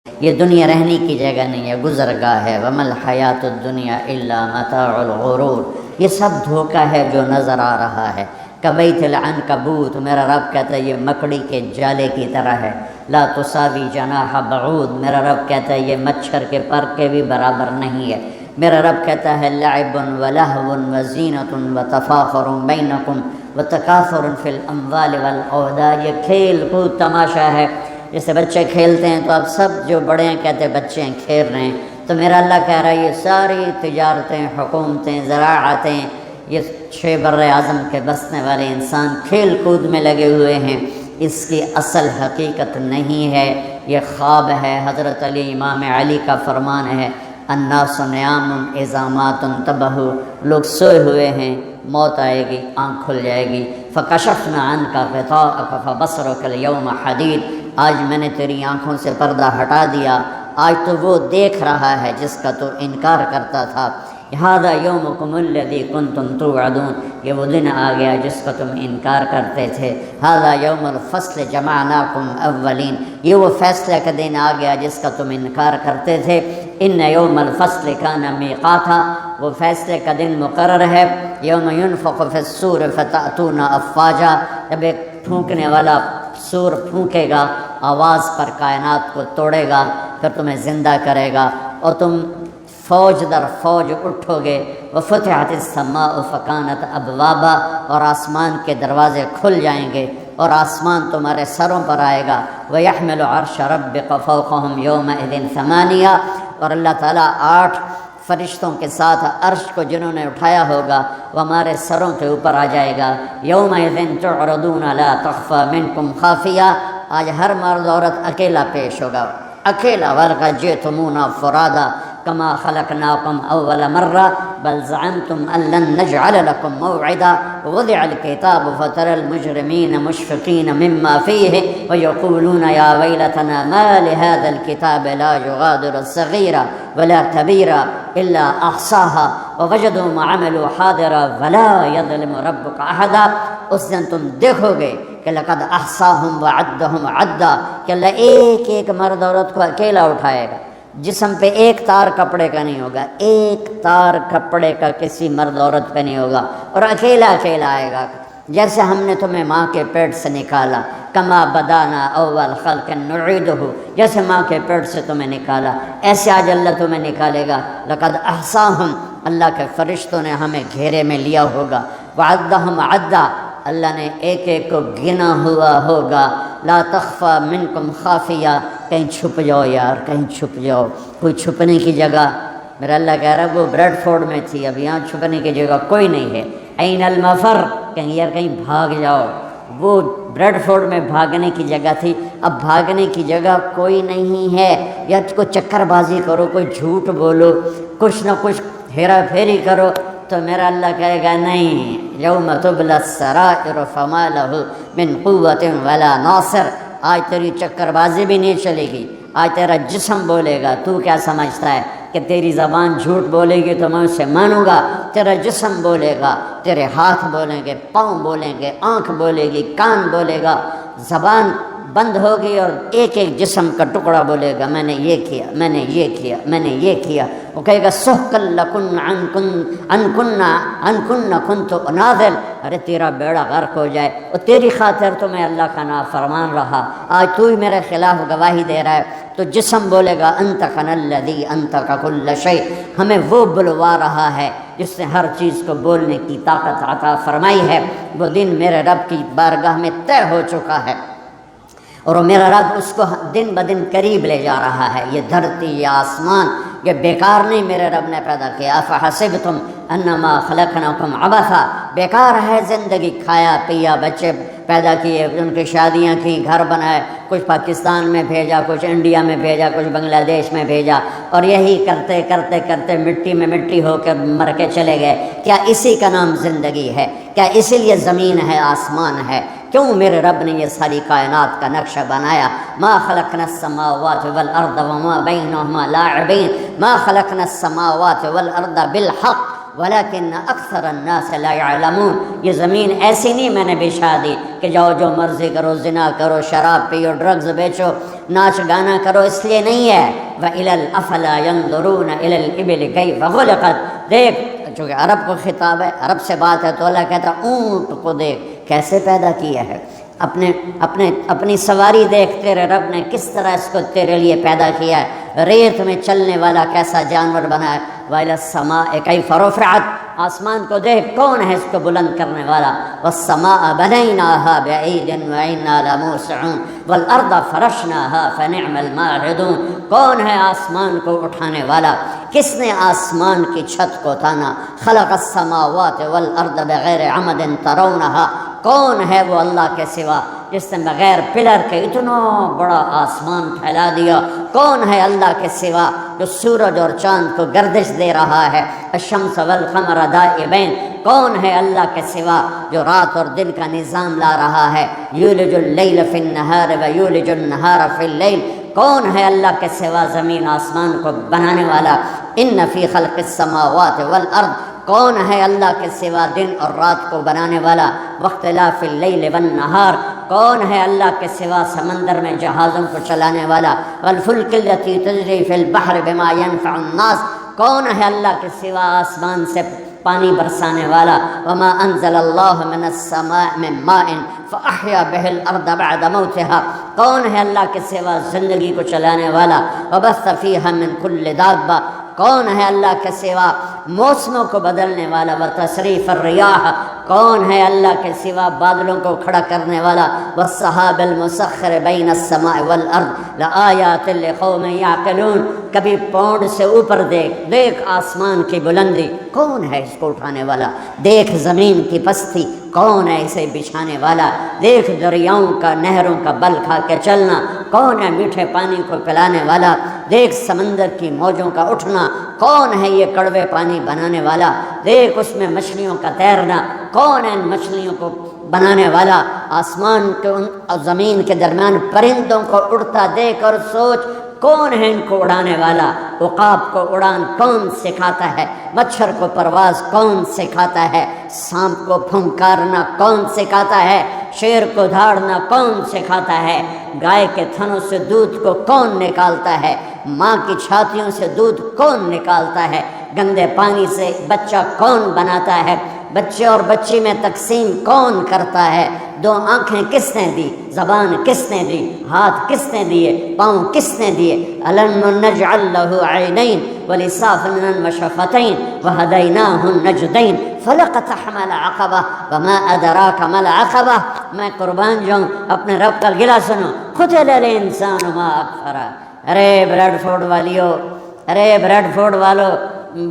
یہ دنیا رہنے کی جگہ نہیں ہے، گزرگاہ ہے۔ وَمَا الْحَيَاةُ الدُّنْيَا إِلَّا مَتَاعُ الْغُرُورِ، یہ سب دھوکہ ہے جو نظر آ رہا ہے۔ کَبَیْتِ الْعَنْکَبُوت، میرا رب کہتا ہے یہ مکڑی کے جالے کی طرح ہے۔ لا تساوی جناح بعود، میرا رب کہتا ہے یہ مچھر کے پر کے بھی برابر نہیں ہے۔ میرا رب کہتا ہے لعب ولہو وزینۃ وتفاخر بینکم وتکاثر فی الاموال والاولاد، یہ کھیل کود تماشا ہے۔ جیسے بچے کھیلتے ہیں تو اب سب جو بڑے ہیں کہتے ہیں بچے ہیں کھیل رہے ہیں، تو میرا اللہ کہہ رہا ہے یہ ساری تجارتیں، حکومتیں، زراعتیں، یہ 6 بر اعظم کے بسنے والے انسان کھیل کود میں لگے ہوئے ہیں، اس کی اصل حقیقت نہیں ہے، یہ خواب ہے۔ حضرت علی امام علی کا فرمان ہے الناس نیام اذا مات انتبہوا، لوگ سوئے ہوئے ہیں، موت آئے گی آنکھ کھل جائے گی۔ فکشفنا عنک غطاءک فبصرک اليوم حدید، آج میں نے تیری آنکھوں سے پردہ ہٹا دیا، آج تو وہ دیکھ رہا ہے جس کا تو انکار کرتا تھا۔ ھذا یومکم الذی کنتم توعدون، یہ وہ دن آ گیا جس کا تم انکار کرتے تھے۔ ھذا یوم الفصل جمعناکم اولین، یہ وہ فیصلے کا دن آ گیا جس کا تم انکار کرتے تھے۔ ان یوم الفصل کان میقاتا، وہ فیصلے کا دن مقرر ہے۔ یوم ینفخ فی الصور فتأتون افواجا، جب ایک پھونکنے والا سور پھونکے گا، آواز پر کائنات کو توڑے گا، پھر تمہیں زندہ کرے گا اور تم فوج در فوج اٹھو گے۔ وفتحت السماء فکانت ابوابا، اور آسمان کے دروازے کھل جائیں گے اور آسمان تمہارے سروں پر آئے گا۔ ویحمل عرش ربک فوقہم یومئذ ثمانیہ، اور اللہ تعالیٰ 8 فرشتوں کے ساتھ عرش کو جنہوں نے اٹھایا ہوگا وہ ہمارے سروں کے اوپر آ جائے گا۔ یومئذ تعرضون لا تخفی منکم خافیہ، آج ہر مرد عورت اکیلا پیش ہوگا، اکیلا۔ وَلَقَدْ جِئْتُمُونَا فُرَادَىٰ كَمَا خَلَقْنَاكُمْ أَوَّلَ مَرَّةٍ بَلْ زَعَمْتُمْ أَن لَّن نَّجْعَلَ لَكُم مَّوْعِدًا وَوُضِعَ الْكِتَابُ فَتَرَى الْمُجْرِمِينَ مُشْفِقِينَ مِمَّا فِيهِ وَيَقُولُونَ يَا وَيْلَتَنَا مَا لِهَٰذَا الْكِتَابِ لَا يُغَادِرُ صَغِيرًا وَلَا كَبِيرًا إِلَّا أَحْصَاهَا وَوَجَدُوا مَا عَمِلُوا حَاضِرًا وَلَا يَظْلِمُ رَبُّكَ أَحَدًا، اس دن تم دیکھو گے کہ لقد احصاهم وعدهم عدا، کہ اللہ ایک ایک مرد عورت کو اکیلا اٹھائے گا، جسم پہ ایک تار کپڑے کا نہیں ہوگا، ایک تار کپڑے کا کسی مرد عورت پہ نہیں ہوگا، اور اکیلا اکیلا آئے گا۔ جیسے ہم نے تمہیں ماں کے پیٹ سے نکالا، کما بدانا اول خلق نعیدہ، جیسے ماں کے پیٹ سے تمہیں نکالا ایسے آج اللہ تمہیں نکالے گا۔ لقد احصاهم، اللہ کے فرشتوں نے ہمیں گھیرے میں لیا ہوگا۔ وعدہم عدا، اللہ نے ایک ایک کو گنا ہوا ہوگا۔ لا تخفى منکم خافیہ، کہیں چھپ جاؤ یار، کہیں چھپ جاؤ، کوئی چھپنے کی جگہ۔ میرا اللہ کہہ رہا ہے وہ بریڈ فورڈ میں تھی، اب یہاں چھپنے کی جگہ کوئی نہیں ہے۔ این المفر، کہیں یار کہیں بھاگ جاؤ، وہ بریڈ فورڈ میں بھاگنے کی جگہ تھی، اب بھاگنے کی جگہ کوئی نہیں ہے۔ یا کوئی چکر بازی کرو، کوئی جھوٹ بولو، کچھ نہ کچھ ہیرا پھیری کرو، تو میرا اللہ کہے گا نہیں، یوم تبلی السرائر فما لہ من قوت ولا ناصر، آج تیری چکر بازی بھی نہیں چلے گی، آج تیرا جسم بولے گا۔ تو کیا سمجھتا ہے کہ تیری زبان جھوٹ بولے گی تو میں اسے مانوں گا؟ تیرا جسم بولے گا، تیرے ہاتھ بولیں گے، پاؤں بولیں گے، آنکھ بولے گی، کان بولے گا، زبان بند ہوگی اور ایک ایک جسم کا ٹکڑا بولے گا میں نے یہ کیا، میں نے یہ کیا، میں نے یہ کیا۔ وہ کہے گا سحقا لکن ان کن کنت اناذل، ارے تیرا بیڑا غرق ہو جائے، اور تیری خاطر تو میں اللہ کا نافرمان رہا، آج تو ہی میرے خلاف گواہی دے رہا ہے۔ تو جسم بولے گا انطقنا الذی انطق کل شیء، ہمیں وہ بلوا رہا ہے جس نے ہر چیز کو بولنے کی طاقت عطا فرمائی ہے۔ وہ دن میرے رب کی بارگاہ میں طے ہو چکا ہے، اور میرا رب اس کو دن بدن قریب لے جا رہا ہے۔ یہ دھرتی، یہ آسمان، یہ بیکار نہیں میرے رب نے پیدا کیا۔ افحسبتم انما خلقناکم عبثا، بیکار ہے زندگی، کھایا پیا، بچے پیدا کیے، ان کی شادیاں کی، گھر بنائے، کچھ پاکستان میں بھیجا، کچھ انڈیا میں بھیجا، کچھ بنگلہ دیش میں بھیجا، اور یہی کرتے کرتے کرتے مٹی میں مٹی ہو کے مر کے چلے گئے۔ کیا اسی کا نام زندگی ہے؟ کیا اسی لیے زمین ہے، آسمان ہے؟ کیوں میرے رب نے یہ ساری کائنات کا نقشہ بنایا؟ ما خلقنا السماوات والارض وما بینہما لاعبین، ما خلقنا السماوات والارض بالحق ولکن اکثر الناس لا یعلمون، یہ زمین ایسی نہیں میں نے بچھا دی کہ جاؤ جو مرضی کرو، زنا کرو، شراب پیو، ڈرگز بیچو، ناچ گانا کرو، اس لیے نہیں ہے۔ وَإِلَى الْأَفْلَا يَنْظُرُونَ إِلَى الْإِبِلِ كَيْفَ خُلِقَتْ، دیکھ، چونکہ عرب کو خطاب ہے، عرب سے بات ہے، تو اللہ کہتا ہے اونٹ کو دیکھ کیسے پیدا کیا ہے، اپنی سواری دیکھ، تیرے رب نے کس طرح اس کو تیرے لیے پیدا کیا ہے، ریت میں چلنے والا کیسا جانور بنا ہے۔ وَإِلَى السَّمَاءِ كَيْفَ رُفِعَتْ، آسمان کو دیکھ کون ہے اس کو بلند کرنے والا۔ وَالسَّمَاءَ بَنَيْنَاهَا بِأَيْدٍ وَإِنَّا لَمُوسِعُونَ وَالْأَرْضَ فَرَشْنَاهَا فَنِعْمَ الْمَاهِدُونَ، کون ہے آسمان کو اٹھانے والا، کس نے آسمان کی چھت کو تانا۔ خلق السماوات والارض بغیر عمد ترونها، کون ہے وہ اللہ کے سوا جس نے بغیر پلر کے اتنا بڑا آسمان پھیلا دیا؟ کون ہے اللہ کے سوا جو سورج اور چاند کو گردش دے رہا ہے؟ الشمس والقمر دائبین، کون ہے اللہ کے سوا جو رات اور دن کا نظام لا رہا ہے؟ یولج اللیل فی النہار ویولج النہار فی اللیل، کون ہے اللہ کے سوا زمین آسمان کو بنانے والا؟ ان فی خلق السماوات والارض، کون ہے اللہ کے سوا دن اور رات کو بنانے والا؟ واختلاف اللیل والنہار، کون ہے اللہ کے سوا سمندر میں جہازوں کو چلانے والا؟ والفلک التی تجری فی البحر بما ينفع الناس، کون ہے اللہ کے سوا آسمان سے پانی برسانے والا؟ وما انزل اللہ من السماء من ماء فاحیا به الارض بعد موتها، کون ہے اللہ کے سوا زندگی کو چلانے والا؟ وبث فیہا من کل دابہ، کون ہے اللہ کے سوا موسموں کو بدلنے والا؟ وتصریف الریاح، کون ہے اللہ کے سوا بادلوں کو کھڑا کرنے والا؟ والسحاب المسخر بین السماء والارض لآیات لقوم یعقلون، کبھی پونڈ سے اوپر دیکھ آسمان کی بلندی، کون ہے اس کو اٹھانے والا؟ دیکھ زمین کی پستی، کون ہے اسے بچھانے والا؟ دیکھ دریاؤں کا، نہروں کا بل کھا کے چلنا، کون ہے میٹھے پانی کو پلانے والا؟ دیکھ سمندر کی موجوں کا اٹھنا، کون ہے یہ کڑوے پانی بنانے والا؟ دیکھ اس میں مچھلیوں کا تیرنا، کون ہے ان مچھلیوں کو بنانے والا؟ آسمان کے اور زمین کے درمیان پرندوں کو اڑتا دیکھ اور سوچ کون ہے ان کو اڑانے والا؟ عقاب کو اڑان کون سکھاتا ہے؟ مچھر کو پرواز کون سکھاتا ہے؟ سانپ کو پھنکارنا کون سکھاتا ہے؟ شیر کو دھاڑنا کون سکھاتا ہے؟ گائے کے تھنوں سے دودھ کو کون نکالتا ہے؟ ماں کی چھاتیوں سے دودھ کون نکالتا ہے؟ گندے پانی سے بچہ کون بناتا ہے؟ بچے اور بچی میں تقسیم کون کرتا ہے؟ دو آنکھیں کس نے دی؟ زبان کس نے دی؟ ہاتھ کس نے دیے؟ پاؤں کس نے دیے؟ الم نجعل له عینین ولسانا وشفتین وہدیناہ النجدین فلقتحم العقبہ وما ادراک ما العقبہ۔ میں قربان جاؤں، اپنے رب کا گلہ سنو، قتل الانسان ما اکفرہ۔ ارے بریڈ فورڈ والیو، ارے بریڈ فورڈ والو،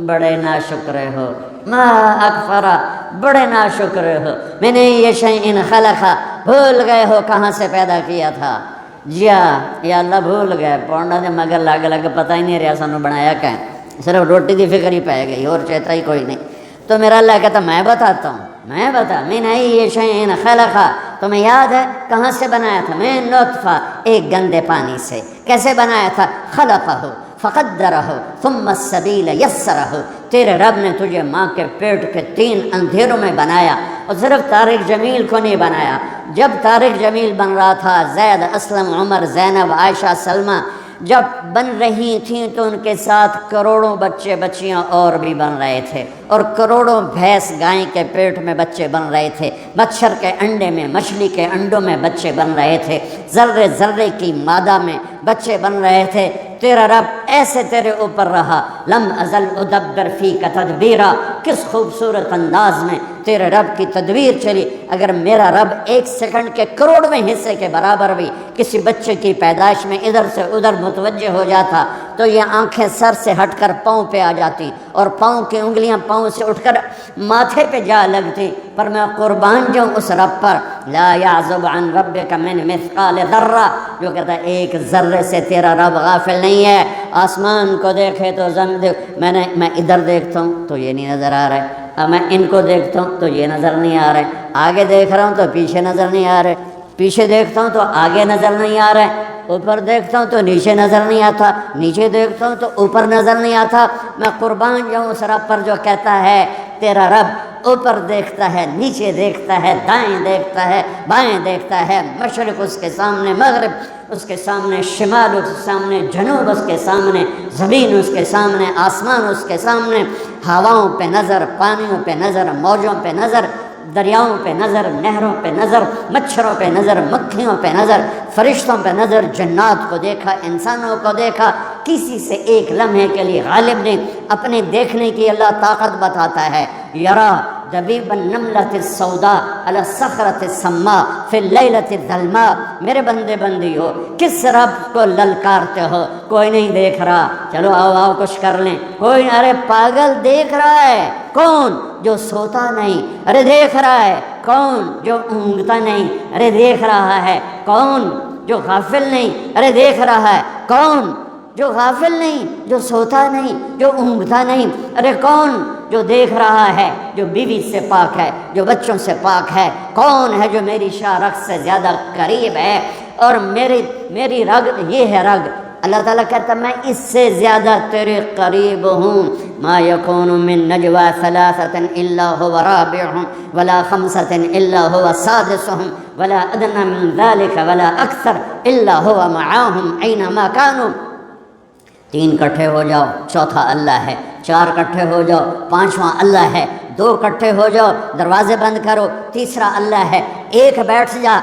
بڑے ناشکر ہو، ما اکفرہ، بڑے ناشکر ہو، میں نے یہ شیئن خلقہ، بھول گئے ہو کہاں سے پیدا کیا تھا؟ جیا یا اللہ بھول گئے، پونڈا نے مگر لگ لگ پتہ ہی نہیں رہا سانو بنایا کہیں، صرف روٹی دی فکر ہی پہ گئی اور چیتا ہی کوئی نہیں۔ تو میرا اللہ کہتا میں بتاتا ہوں، میں بتا، من ای شیئن خلقہ، تمہیں یاد ہے کہاں سے بنایا تھا؟ میں نطفہ، ایک گندے پانی سے۔ کیسے بنایا تھا؟ خلقہ فقدرہ ثم السبیل یسرہ، تیرے رب نے تجھے ماں کے پیٹ کے 3 اندھیروں میں بنایا، اور صرف طارق جمیل کو نہیں بنایا۔ جب طارق جمیل بن رہا تھا، زید، اسلم، عمر، زینب، عائشہ، سلمہ جب بن رہی تھیں تو ان کے ساتھ کروڑوں بچے بچیاں اور بھی بن رہے تھے، اور کروڑوں بھینس گائیں کے پیٹ میں بچے بن رہے تھے، مچھر کے انڈے میں، مچھلی کے انڈوں میں بچے بن رہے تھے، ذرے ذرے کی مادہ میں بچے بن رہے تھے۔ تیرا رب ایسے تیرے اوپر رہا، لم ازل ادبر فیک تدبیرا، کس خوبصورت انداز میں تیرے رب کی تدبیر چلی۔ اگر میرا رب 1 سیکنڈ کے کروڑویں حصے کے برابر بھی کسی بچے کی پیدائش میں ادھر سے ادھر متوجہ ہو جاتا تو یہ آنکھیں سر سے ہٹ کر پاؤں پہ آ جاتی، اور پاؤں کی انگلیاں پاؤں سے اٹھ کر ماتھے پہ جا لگتی۔ پر میں قربان جاؤں اس رب پر، لا یعزب عن ربک من مثقال ذرہ، جو کہتا ہے 1 ذرے سے تیرا رب غافل نہیں ہے۔ آسمان کو دیکھے تو زمین دیکھ، میں ادھر دیکھتا ہوں تو یہ نہیں نظر آ رہا ہے، اب میں ان کو دیکھتا ہوں تو یہ نظر نہیں آ رہا ہے، آگے دیکھ رہا ہوں تو پیچھے نظر نہیں آ رہا ہے، پیچھے دیکھتا ہوں تو آگے نظر نہیں آ رہا ہے، اوپر دیکھتا ہوں تو نیچے نظر نہیں آتا، نیچے دیکھتا ہوں تو اوپر نظر نہیں آتا۔ میں قربان جاؤں اس رب پر جو کہتا ہے تیرا رب اوپر دیکھتا ہے، نیچے دیکھتا ہے، دائیں دیکھتا ہے، بائیں دیکھتا ہے، مشرق اس کے سامنے، مغرب اس کے سامنے، شمال اس کے سامنے، جنوب اس کے سامنے، زمین اس کے سامنے، آسمان اس کے سامنے، ہواؤں پہ نظر، پانیوں پہ نظر، موجوں پہ نظر، دریاؤں پہ نظر، نہروں پہ نظر، مچھروں پہ نظر، مکھیوں پہ نظر، فرشتوں پہ نظر، جنات کو دیکھا، انسانوں کو دیکھا، کسی سے ایک لمحے کے لیے غالب نہیں۔ اپنے دیکھنے کی اللہ طاقت بتاتا ہے۔ یرا دبیب النملۃ السوداء علی الصخرۃ السماء فی اللیلۃ الظلماء۔ میرے بندے بندی ہو، کس رب کو للکارتے ہو؟ کوئی نہیں دیکھ رہا، چلو آؤ کچھ کر لیں، کوئی، ارے پاگل دیکھ رہا ہے۔ کون؟ جو سوتا نہیں، ارے دیکھ رہا ہے۔ کون؟ جو اونگتا نہیں، ارے دیکھ رہا ہے۔ کون؟ جو غافل نہیں، ارے دیکھ رہا ہے۔ کون؟ جو غافل نہیں، جو سوتا نہیں، جو اونگتا نہیں، ارے کون؟ جو دیکھ رہا ہے، جو بیوی سے پاک ہے، جو بچوں سے پاک ہے۔ کون ہے جو میری شاہ رگ سے زیادہ قریب ہے؟ اور میری رگ یہ ہے رگ، اللہ تعالیٰ کہتا میں اس سے زیادہ تیرے قریب ہوں۔ ما یکون من نجوى ثلاثة الا هو رابعهم ولا خمسة الا هو سادسهم ولا ادنى من ذلك ولا اکثر الا هو معاهم اينما كانوا۔ تین کٹھے ہو جاؤ، چوتھا اللہ ہے۔ چار کٹھے ہو جاؤ، پانچواں اللہ ہے۔ دو کٹھے ہو جاؤ، دروازے بند کرو، تیسرا اللہ ہے۔ ایک بیٹھ جا،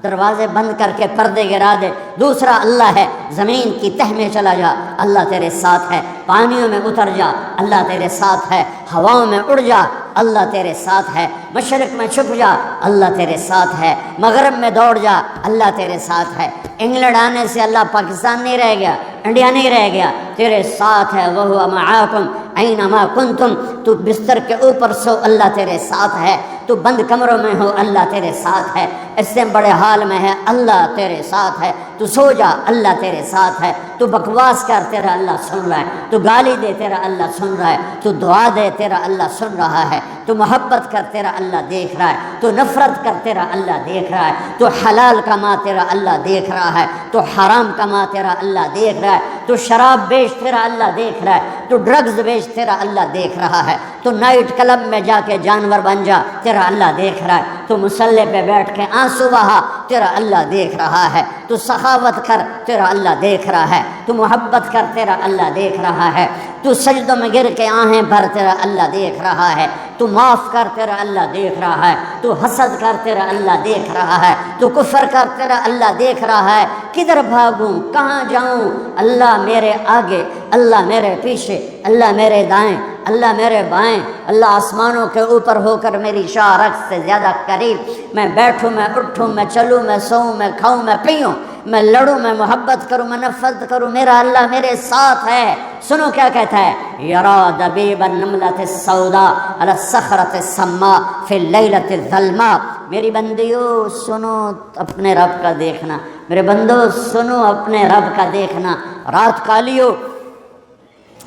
دروازے بند کر کے پردے گرا دے، دوسرا اللہ ہے۔ زمین کی تہ میں چلا جا، اللہ تیرے ساتھ ہے۔ پانیوں میں اتر جا، اللہ تیرے ساتھ ہے۔ ہواؤں میں اڑ جا، اللہ تیرے ساتھ ہے۔ مشرق میں چھپ جا، اللہ تیرے ساتھ ہے۔ مغرب میں دوڑ جا، اللہ تیرے ساتھ ہے۔ انگلینڈ آنے سے اللہ پاکستان نہیں رہ گیا، انڈیا نہیں رہ گیا، تیرے ساتھ ہے۔ وَهُوَ مَعَاكُمْ أَيْنَمَا كُنْتُمْ۔ تو بستر کے اوپر سو، اللہ تیرے ساتھ ہے۔ تو بند کمروں میں ہو، اللہ تیرے ساتھ ہے۔ اس سے بڑے حال میں ہے، اللہ تیرے ساتھ ہے۔ تو سو جا، اللہ تیرے ساتھ ہے۔ تو بکواس کر، تیرا اللہ سن رہا ہے۔ تو گالی دے، تیرا اللہ سن رہا ہے۔ تو دعا دے، تیرا اللہ سن رہا ہے۔ تو محبت کر، تیرا اللہ دیکھ رہا ہے۔ تو نفرت کر، تیرا اللہ دیکھ رہا ہے۔ تو حلال کما، تیرا اللہ دیکھ رہا ہے۔ تو حرام کما، تیرا اللہ دیکھ رہا ہے۔ تو شراب بیچ، تیرا اللہ دیکھ رہا ہے۔ تو ڈرگز بیچ، تیرا اللہ دیکھ رہا ہے۔ تو نائٹ کلب میں جا کے جانور بن جا، تیرا اللہ دیکھ رہا ہے۔ تو مصلی پہ بیٹھ کے آنسو بہا، تیرا اللہ دیکھ رہا ہے۔ تو سخاوت کر، تیرا اللہ دیکھ رہا ہے۔ تو محبت کر، تیرا اللہ دیکھ رہا ہے۔ تو سجدوں میں گر کے آہیں بھر، تیرا اللہ دیکھ رہا ہے۔ تو معاف کر، تیرا اللہ دیکھ رہا ہے۔ تو حسد کر، تیرا اللہ دیکھ رہا ہے۔ تو کفر کر، تیرا اللہ دیکھ رہا ہے۔ کدھر بھاگوں، کہاں جاؤں؟ اللہ میرے آگے، اللہ میرے پیچھے، اللہ میرے دائیں، اللہ میرے بائیں، اللہ آسمانوں کے اوپر ہو کر میری شاہ رگ سے زیادہ قریب۔ میں بیٹھوں، میں اٹھوں، میں چلوں، میں سوؤں، میں کھاؤں، میں پیوں، میں لڑوں، میں محبت کروں، میں نفرت کروں، میرا اللہ میرے ساتھ ہے۔ سنو کیا کہتا ہے، یرا دبیب النملۃ السوداء علی الصخرۃ السماء فی اللیلۃ الظلماء۔ میری بندیو سنو اپنے رب کا دیکھنا، میرے بندو سنو اپنے رب کا دیکھنا۔ رات کالی ہو،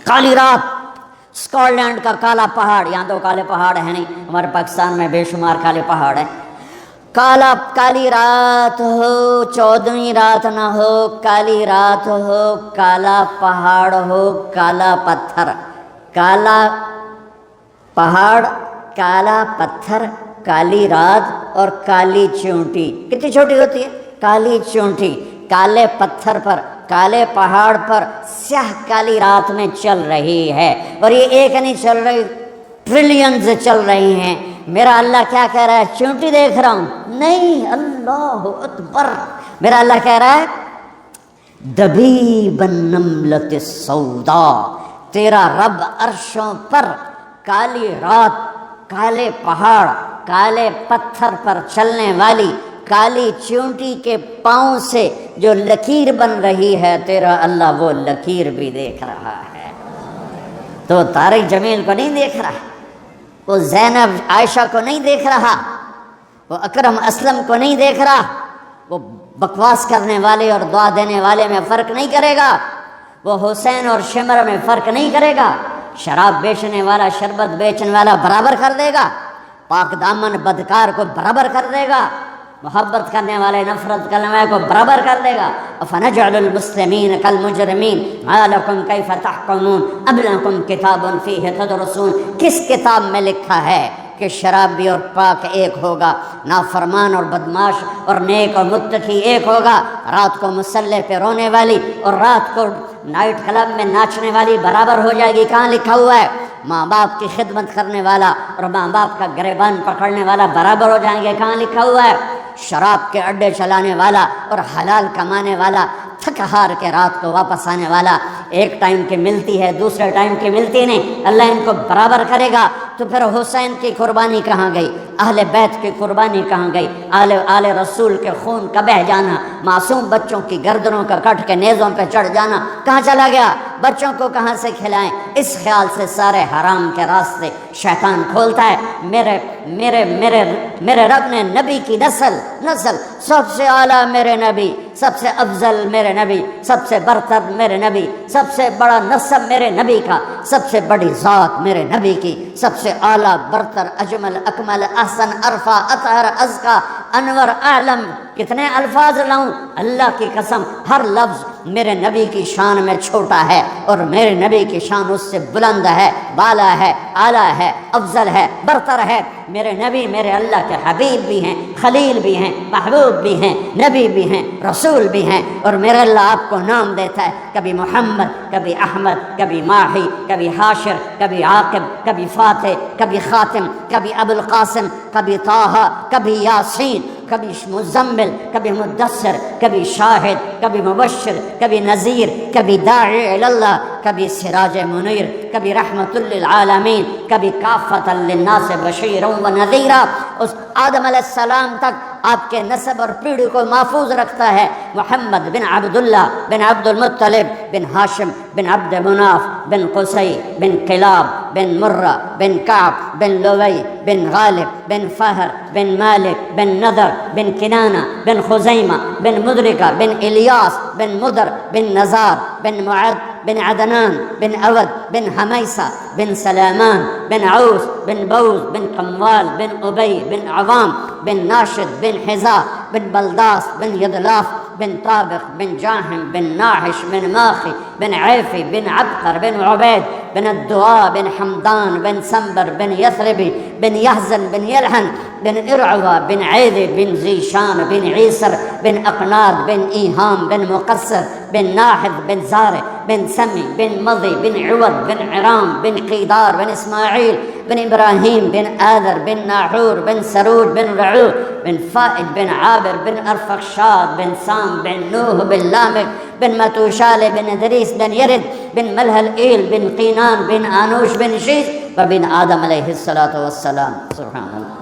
کالی رات، اسکاٹ لینڈ کا کالا پہاڑ، یہاں تو کالے پہاڑ ہیں نہیں، ہمارے پاکستان میں بے شمار کالے پہاڑ ہیں۔ کالی رات ہو، 14ویں رات نہ ہو، کالی رات ہو، کالا پہاڑ ہو، کالا پتھر، کالا پہاڑ، کالا پتھر، کالی رات اور کالی چونٹی۔ کتنی چھوٹی ہوتی ہے کالی چونٹی؟ کالے پتھر پر، کالے پہاڑ پر، سیاہ کالی رات میں چل رہی ہے۔ اور یہ ایک نہیں چل رہی، ٹریلینز چل رہی ہیں۔ میرا اللہ کیا کہہ رہا ہے؟ چونٹی دیکھ رہا ہوں؟ نہیں، اللہ اکبر۔ میرا اللہ کہہ رہا ہے دبیب النملۃ السوداء، تیرا رب عرشوں پر کالی رات، کالے پہاڑ، کالے پتھر پر چلنے والی کالی چونٹی کے پاؤں سے جو لکیر بن رہی ہے، تیرا اللہ وہ لکیر بھی دیکھ رہا ہے۔ تو طارق جمیل کو نہیں دیکھ رہا، وہ زینب عائشہ کو نہیں دیکھ رہا، وہ اکرم اسلم کو نہیں دیکھ رہا۔ وہ بکواس کرنے والے اور دعا دینے والے میں فرق نہیں کرے گا، وہ حسین اور شمر میں فرق نہیں کرے گا۔ شراب بیچنے والا، شربت بیچنے والا برابر کر دے گا، پاک دامن بدکار کو برابر کر دے گا۔ محبت کرنے والے نفرت کرنے والے کو برابر کر دے گا۔ افنجعل المسلمین کالمجرمین ما لکم کیف تحکمون ام لکم کتاب فیہ تدرسون۔ کس کتاب میں لکھا ہے کہ شرابی اور پاک ایک ہوگا، نافرمان اور بدماش اور نیک اور متقی ایک ہوگا، رات کو مسلح پہ رونے والی اور رات کو نائٹ کلب میں ناچنے والی برابر ہو جائے گی؟ کہاں لکھا ہوا ہے؟ ماں باپ کی خدمت کرنے والا اور ماں باپ کا گریبان پکڑنے والا برابر ہو جائیں گے؟ کہاں لکھا ہوا ہے؟ شراب کے اڈے چلانے والا اور حلال کمانے والا، تھک ہار کے رات کو واپس آنے والا، ایک ٹائم کی ملتی ہے دوسرے ٹائم کی ملتی نہیں، اللہ ان کو برابر کرے گا۔ تو پھر حسین کی قربانی کہاں گئی؟ اہل بیت کی قربانی کہاں گئی؟ آل رسول کے خون کا بہہ جانا، معصوم بچوں کی گردنوں کا کٹ کے نیزوں پہ چڑھ جانا کہاں چلا گیا؟ بچوں کو کہاں سے کھلائیں؟ اس خیال سے سارے حرام کے راستے شیطان کھولتا ہے۔ میرے رب نے نبی کی نسل سب سے اعلیٰ میرے نبی، سب سے افضل میرے نبی، سب سے برتر میرے نبی، سب سے بڑا نسب میرے نبی کا، سب سے بڑی ذات میرے نبی کی، سب سے اعلیٰ برتر اجمل اکمل احسن ارفع اطہر ازکا انور اعلم۔ کتنے الفاظ لاؤں؟ اللہ کی قسم ہر لفظ میرے نبی کی شان میں چھوٹا ہے اور میرے نبی کی شان اس سے بلند ہے، بالا ہے، اعلیٰ ہے، افضل ہے، برتر ہے۔ میرے نبی میرے اللہ کے حبیب بھی ہیں، خلیل بھی ہیں، محبوب بھی ہیں، نبی بھی ہیں، رسول بھی ہیں، اور میرے اللہ آپ کو نام دیتا ہے، کبھی محمد، کبھی احمد، کبھی ماہی، کبھی حاشر، کبھی عاقب، کبھی فاتح، کبھی خاتم، کبھی ابو القاسم، کبھی طٰہٰ، کبھی یاسین، کبھی مزمل، کبھی مدثر، کبھی شاہد، کبھی مبشر، کبھی نذیر، کبھی داعی الی اللہ، کبھی سراج منیر، کبھی رحمت للعالمین، کبھی کافۃ للناس بشیرا و نذیرا۔ اس آدم علیہ السلام تک آپ کے نسب اور پیڑھی کو محفوظ رکھتا ہے۔ محمد بن عبداللہ بن عبد المطلب بن ہاشم بن عبد مناف بن قصی بن کلاب بن مرہ بن کعب بن لوی بن غالب بن فہر بن مالک بن نضر بن کنانہ بن خزیمہ بن مدرکہ بن الیاس بن مدر بن نزار بن معد بن عدنان بن اود بن حمیسہ بن سلامان بن عوس بن بوز بن قموال بن ابی بن عوام بن ناشد بن حذاء بن بلداس بن یدلاف بن طابق بن جاہم بن ناحش بن ماخی بن عیفی بن عبقر بن عبید بن الدعاء بن حمدان بن سنبر بن یثربی بن یحزن بن یلحن بن ارعوہ بن عیدی بن زیشان بن عیسر بن اقناد بن ایہام بن مقصر بن ناحد بن زارع بن سمی بن مضی بن عوض بن عرام بن قیدار بن اسماعیل بن ابراہیم بن آذر بن ناحور بن سرود بن رعوع بن فائد بن عابر بن ارفخشاد بن سام بن نوح بن لامک بن متوشال بن ادریس بن یرد بن ملہل ایل بن قینان بن آنوش بن شیث وبن آدم علیہ الصلاۃ والسلام۔ سبحان اللہ۔